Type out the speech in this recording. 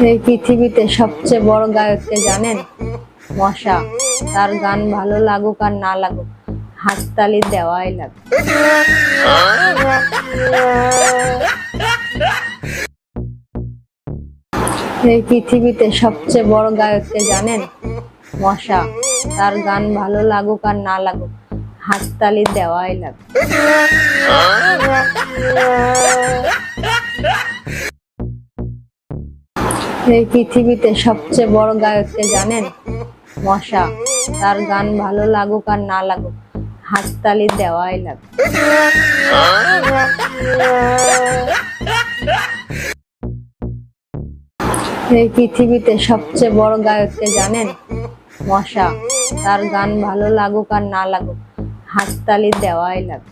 এই পৃথিবীতে সবচেয়ে বড় গায়ককে জানেন? মশা। তার গান ভালো লাগুক আর না লাগুক, হাততালি দেওয়াই লাগে। এই পৃথিবীতে সবচেয়ে বড় গায়ককে জানেন? মশা। তার গান ভালো লাগুক আর না লাগুক, হাততালি দেওয়াই লাগে। এই পৃথিবীতে সবচেয়ে বড় গায়ককে জানেন? মশা। তার গান ভালো লাগুক আর না লাগুক, হাততালি দেওয়াই লাগে। এই পৃথিবীতে সবচেয়ে বড় গায়ককে জানেন? মশা। তার গান ভালো লাগুক আর না লাগুক, হাততালি দেওয়াই লাগে।